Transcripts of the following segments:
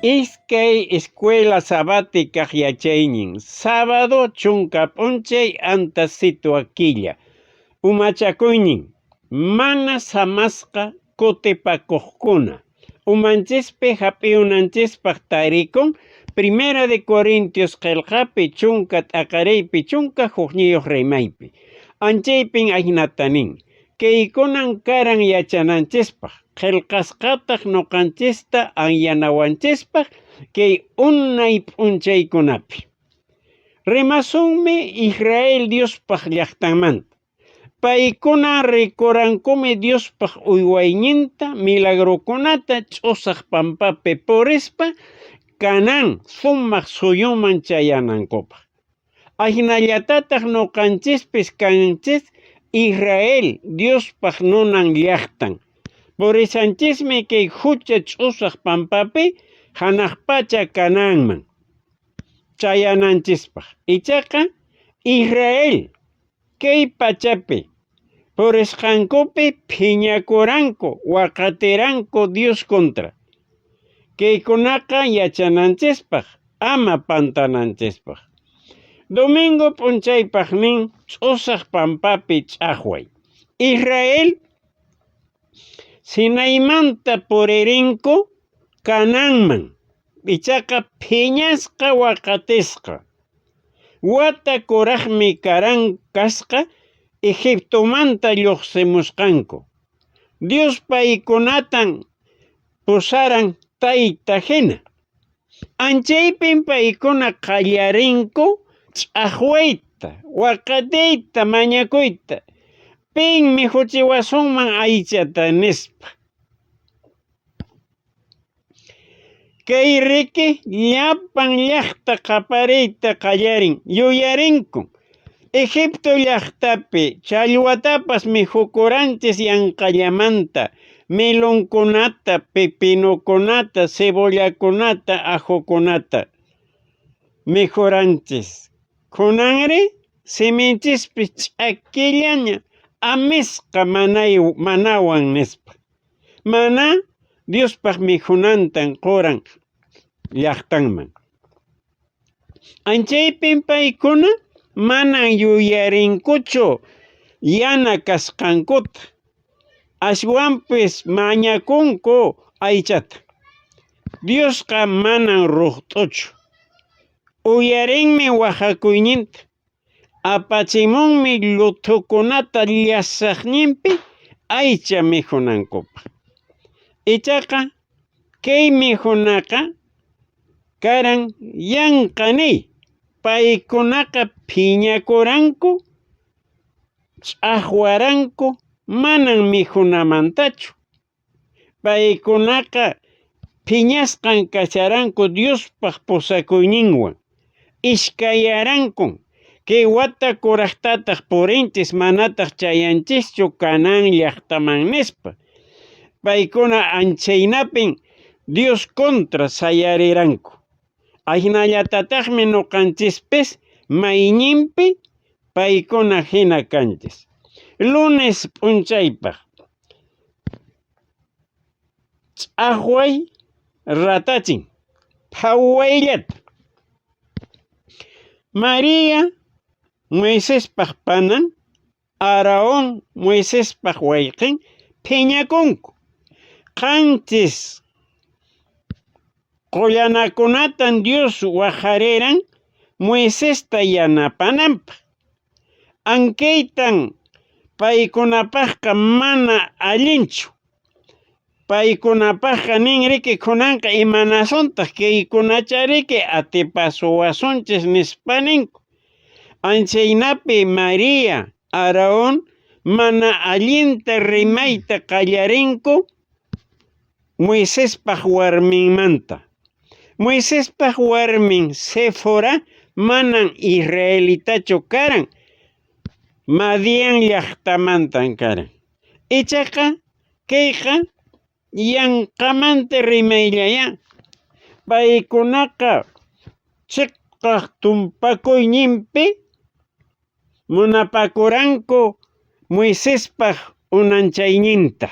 Iskay escuela sabática yachaynin, sábado chunka p'unchay antasitu aquilla, umachakuynin, mana samasqa kutipakuqkuna, umanchispi hap'iyunanchispaq tarikun, Primera de Corintios qillqapi chunka t'aqaraypi chunka hukniyuq rimaypi, anchaypin ahinatanin, kaykunan karan yachananchispaq, qillqasqataq nuqanchista anyanawanchispaq kay unay p'unchaykunapi. Rimasunmi Israel Diospaq llaqtanmanta. Paykuna rikurankumi Diospaq uywayninta milagrukunata ch'usaq pampapi purispa kanan sumaq suyuman chayanankupaq. Ahinallatataq nuqanchispis kanchis Israel Diospaq nunan llaqtan. Purisanchismi kay hucha ch'usaq pampapi hanaq pacha kananman chayananchispaq. Ichaqa Israel kay pachapi purisqankupi phiñakuranku waqatiranku Dios contra. Kaykunaqa yachananchispaq ama pantananchispaq. Domingo p'unchaypaqnin ch'usaq pampapi ch'aqway. Israel Sinaymanta puririnku Canaanman. Ichaqa phiñasqa waqatisqa. Wata kuraqmi karan kasqa Egiptomanta lluqsimusqanku. Dios paykunatan pusaran tayta hina. Anchaypin paykuna qallarinku ch'aqwayta, waqatiyta, mañakuyta. Pinmi huchiwasunman aychata nispa. Kay riki llapan llaqta qapariyta qallarin yuyarinku. Egipto llaqtapi challwatapas mihukuranchis yanqallamanta, melonkunata, pepinukunata, cebollakunata, ajukunata mijuranchis. Kunanri siminchispis ch'akillaña amisqa manawan nispa. Mana Diospaq mijunantan quran llaqtanman. Anchaypin paykuna manan yuyarinkuchu yana kasqankuta. Ashwanpis mañakunku aychata. Diosqa manan ruqt'uchu. Uyarinmi waqakuyninta. Apachimunmi luthukunata llasaqninpi aycha mijunankupaq. Ichaqa kay mijunaqa karan yanqani. Paykunaqa phiñakuranku, ch'aqwaranku, manan mijunamantachu. Paykunaqa phiñasqan kasharanku Diospaq pusakuyninwan. Ishkayaranku. Kay wata kuraqtataq purinchis manataq chayanchischu Canaán llaqtaman nispa. Paykuna anchaynapin Dios contra sayariranku. Ahinallatataqmi nuqanchispis mayninpi paykuna hina kanchis. Lunes p'unchaypaq ch'aqway ratachin phawayllata. María Moisespaq panan, Araón Moisespaq wayqin phiñakunku. Qanchis qullanakunatan Dios waqariran Moisesta yanapananpaq. Ankaytan paykunapaqqa mana allinchu. Paykunapaqqa ninriki kunanqa imanasuntaq kaykunachariki atipasuwasunchis nispaninku. Anchaynapi María, Araón mana allinta rimayta qallarinku Moisespaq warminmanta. Moisespaq warmin Séfora manan Israelitachu karan, Madian llaqtamantan karan. Ichaqa kayqa yanqamanta rimayllaya. Paykunaqa chiqqaq tumpakuyninpi munapakuranku Moisespaq unanchayninta.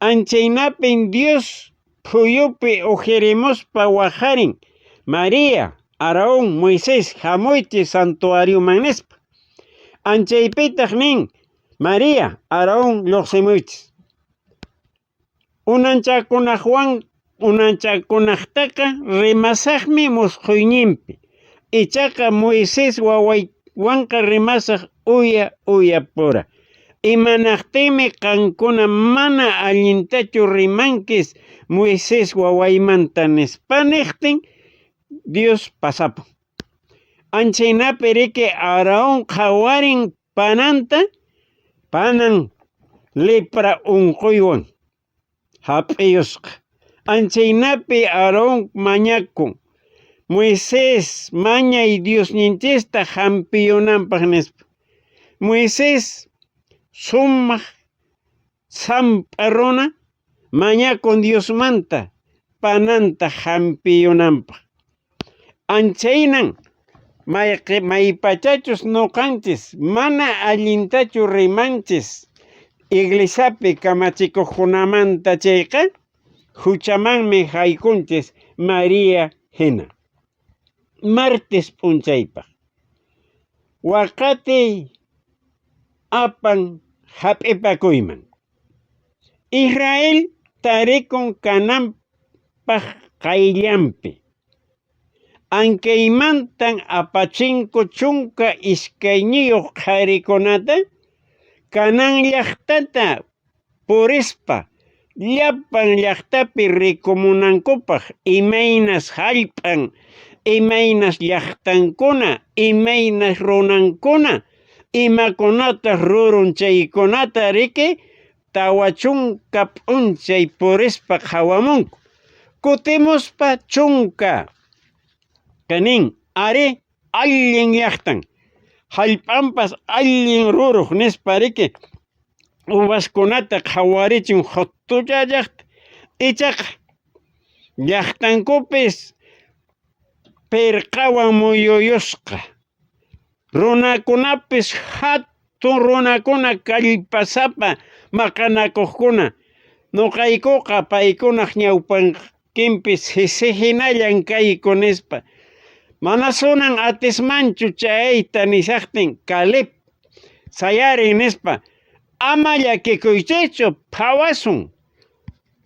Anchaynapin Dios juyupi ujirimospa wajarin María, Aarón, Moisés hamuychi santuarioman nispa. Anchaypitaq nin María, Aarón lluqsimuychis. Unanchakunaqtaqa rimasaqmi musquyninpi. Ichaqa Moisés wawaywanqa rimasaq uyapura. Imanaqtimi qankuna mana allintachu rimankiz Moisés wawaymanta nispa niqtin Dios pasapun. Anchaynapi riki Aarón qawarin panan lepra unquywan hap'iyusqa. Anchaynapi Aarón mañakun Moisés mañay Diosninchista hampiyunanpaq nispa. Moisés sumaq sampa runa mañakun Diosmanta pananta hampiyunanpaq. Anchaynan maypachachus nuqanchis mana allintachu rimanchis iglesiapi kamachikuqkunamanta chayqa huchamanmi haykunchis María hina. Martes p'unchaypaq waqati apan hap'ipakuyman. Israel tarikun kananpaq qayllanpi. Ankaymantan apachinku chunka iskayniyuq qharikunata kanan llaqtata purispa llapan llaqtapi rikumunankupaq imaynas hallp'an, imaynas llaqtankuna, imaynas runankuna, imakunata rurun chaykunata riki tawa chunka p'unchay purispa hawamunku. Kutimuspa chunka kanin ari allin llaqtan hallp'anpas allin ruruq nispa riki uvaskunata qhawarichin hut'ulla llaqta ichaqa llaqtankupis pirqawan muyuyusqa runakunapis hatun runakuna kallpasapa maqanakuqkuna nuqaykuqa paykunaq ñawpankinpis hinallan kayku nispa mana sunan atismanchu chayta nisaqtin Caleb sayarin nispa ama llakikuychaychu phawasun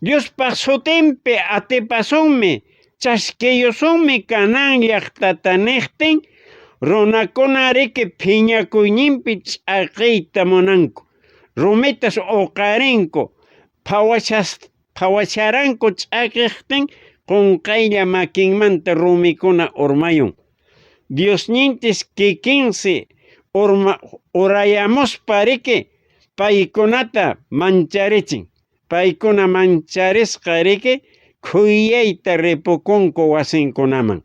Diospaq sutinpi atipasunmi chaskiyusunmi kanan llaqtata niqtin runakuna riki phiñakuyninpi ch'aqiyta munanku rumitas uqarinku phawacharranku ch'aqiqtin qunqaylla makinmanta rumikuna urmayun. Diosninchis kikinsi urayamuspa riki paykunata mancharichin. Paykuna mancharisqa riki khuyayta ripukunku wasinkunaman.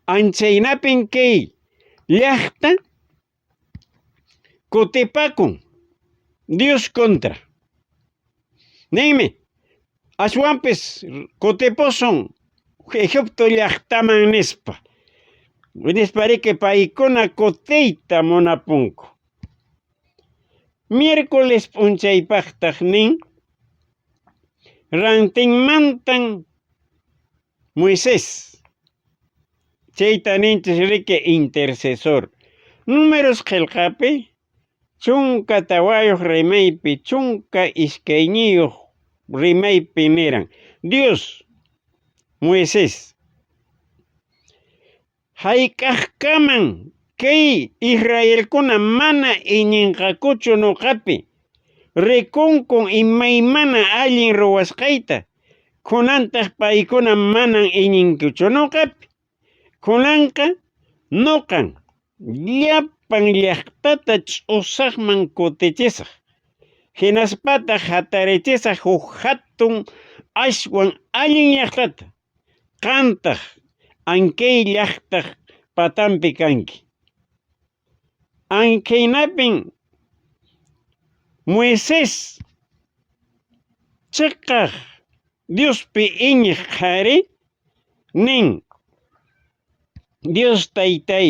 Anchaynapin kay llaqta kutipakun Dios contra. Ninmi ashwanpis kutipusun Egipto llaqtaman nispa riki paykuna kutiyta munapunku. Miércoles p'unchaypaqtaq nin rantinmantan Moisés chayta ninchis riki intercesor. Números qillqapi chunka tawayuq rimaypi chunka iskayniyuq rimaypi niran Dios Moisés hayk'aqkaman kay Israelkuna mana iñinqakuchu nuqapi rikunkun imaymana allin ruwasqayta kunantaq paykuna manan iñinkuchu nuqapi kunanqa nuqan llapan llaqtata ch'usaqman kutichisaq hinaspataq hatarichisaq huk hatun ashwan allin llaqtata qamtaq ankay llaqtaq patanpi kanki. Ankaynapin Moisés chiqaq Diospi iñiq qhari nin Dios taytay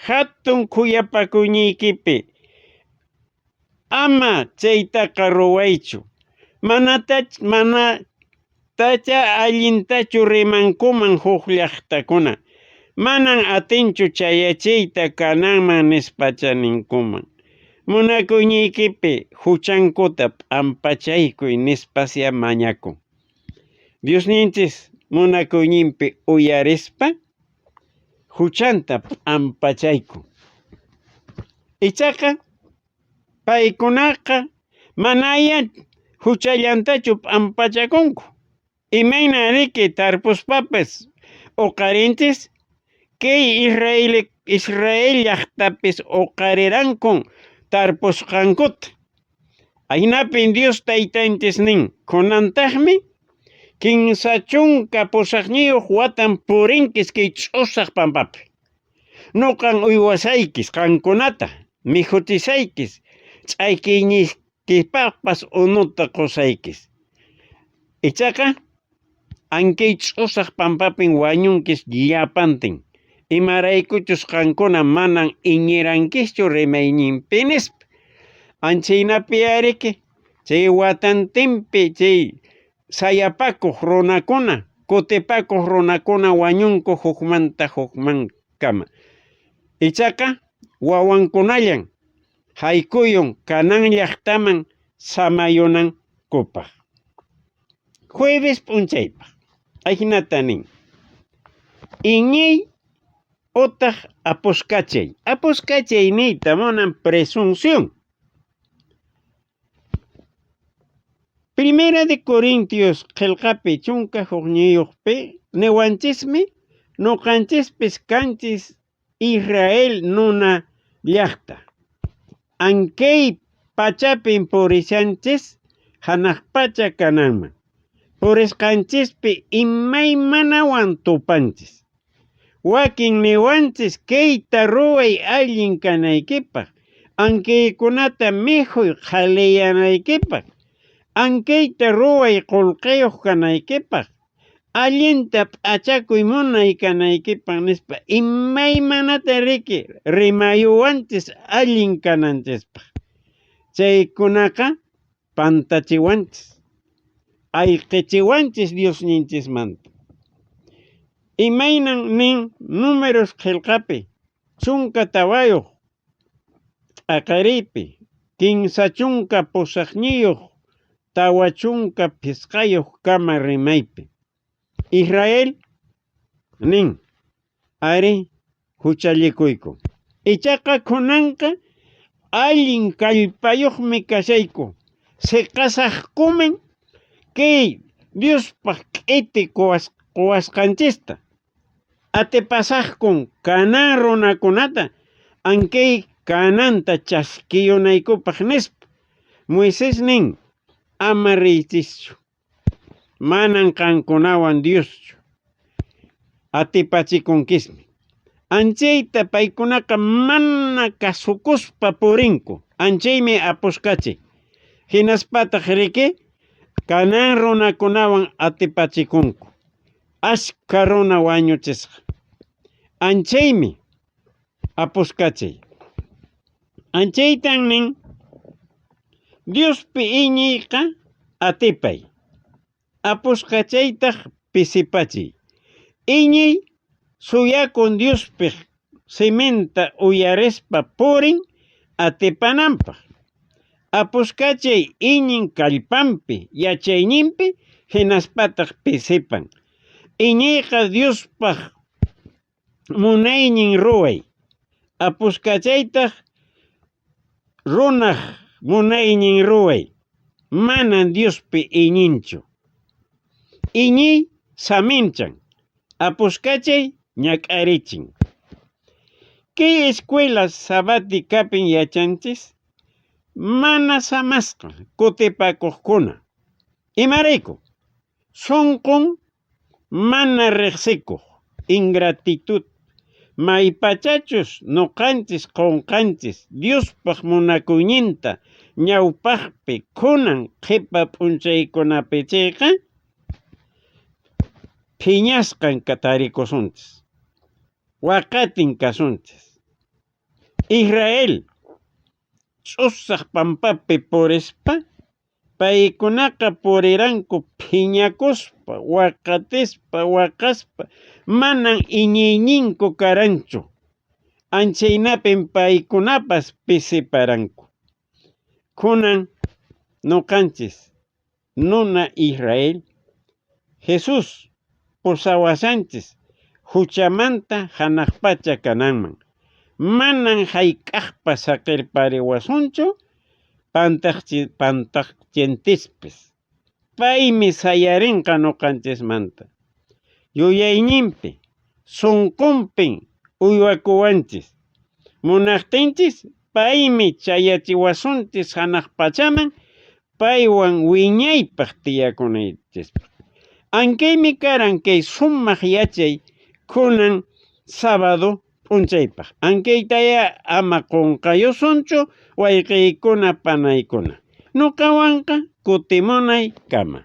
hatun kuyapakuyñiykipi ama chaytaqa ruwaychu mana tacha allintachu rimankuman huk llaqtakuna. Manan atinchu chayachiyta kananman nispacha ninkuman. Munakuynikipi huchankuta p'ampachaykuy nispasya mañakun. Diosninchis munakuyninpi uyarispa huchanta p'ampachaykun. Ichaqa paykunaqa manaya huchallantachu p'ampachakunku. Imayna riki tarpuspapas uqarinchis kay Israel llaqtapis uqarirankun tarpusqankuta. Aynapin Dios taytanchis nin kunantaqmi kinsa chunka pusaqniyuq watan purinkis kay ch'usaq pampapi. Nuqan uywasaykis qankunata mijutisaykis ch'aykiynikipapas unuta qusaykis. Ichaqa ankay ch'usaq pampapin wañunkis llapantin. Imaraykuchus qankuna manan iñirankischu rimayninpi nispa. Anchaynapi ariki chay watantinpi chay sayapakuq runakuna, kutipakuq runakuna wañunku hukmanta hukmankama. Ichaqa wawankunallan haykuyun kanan llaqtaman samayunankupaq. Jueves p'unchaypaq aynata nin. Iñiy utaq apuskachay. Apuskachay niyta munan presunción. Primera de Corintios qillqapi chunka hukniyuqpi niwanchismi nuqanchispis kanchis Israel nuna llaqta. Ankay pachapin purishanchis hanaq pacha kananman. Purisqanchispi imaymanawan tupanchis. Wakin niwanchis kayta ruway allin kanaykipaq. Ankaykunata mijuy qhaliyanaykipaq. Ankayta ruway qullqiyuq kanaykipaq. Allinta p'achakuy munay kanaykipaq nispa imaymanata riki rimayuwanchis allin kananchispaq. Chaykunaqa pantachiwanchis. Ayqichiwanchis Diosninchismanta. Imaynan nin números qillqapi chunka tawayuq t'aqaripi kinsa chunka pusaqniyuq tawa chunka pisqayuq kama rimaypi. Israel nin ari huchallikuyku. Ichaqa kunanqa allin kallpayuqmi kashayku. Siqasaqkuman kay Diospaq k'iti quwasqanchista. Atipasaqkun kanan runakunata ankay kananta chaskiyunaykupaq nispa. Moisés nin ama riychischu. Manan qankunawan Dioschu. Atipachikunkismi. Anchayta paykunaqa mana kasukuspa purinku. Anchaymi apuskachay. Hinaspataq riki kanan runakunawan atipachikunku. Ashka runa wañuchisqa. Anchaymi apuskachay. Anchaytan nin Diospi iñiyqa atipay. Apuskachaytaq pisipachiy. Iñiy suyakun Diospi simenta uyarispa purin atipananpaq. Apuskachay iñin kallpampi yachayninpi hinaspataq pisipan. Iñiyqa Diospaq munaynin ruway. Apuskachaytaq runaq munaynin ruway. Manan Diospi iñinchu. Iñiy saminchan. Apuskachay ñak'arichin. Kay escuela sabaticapin yachanchis mana samasqa kutipakuqkuna. Imarayku sunqun mana riqsikuq ingratitud maypachachus nuqanchis qunqanchis Diospaq munakuyninta ñawpaqpi kunan qipa p'unchaykunapichayqa phiñasqan tarikusunchis. Waqatin kasunchis. Israel ch'usaq pampapi purispa paykunaqa puriranku phiñakuspa, waqatispa, waqaspa, manan iñiyninku karanchu. Anchaynapin paykunapas pisiparanku. Kunan nuqanchis nuna Israel Jesus pusawashanchis huchamanta hanaq pacha kananman. Manan hayk'aqpa saqirpariwasunchu pantaqchintispis. Paymi sayarinqa nuqanchismanta. Yuyayninpi, sunqunpin uywakuwanchis. Munaqtinchis paymi chayachiwasunchis hanaq pachaman paywan wiñaypaq tiyakunaychis. Ankaymi karan kay sumaq yachay kunan sábado p'unchaypaq. Ankaytaya ama qunqayusunchu wayqiykuna panaykuna. Nuqawanqa kutimunay kama.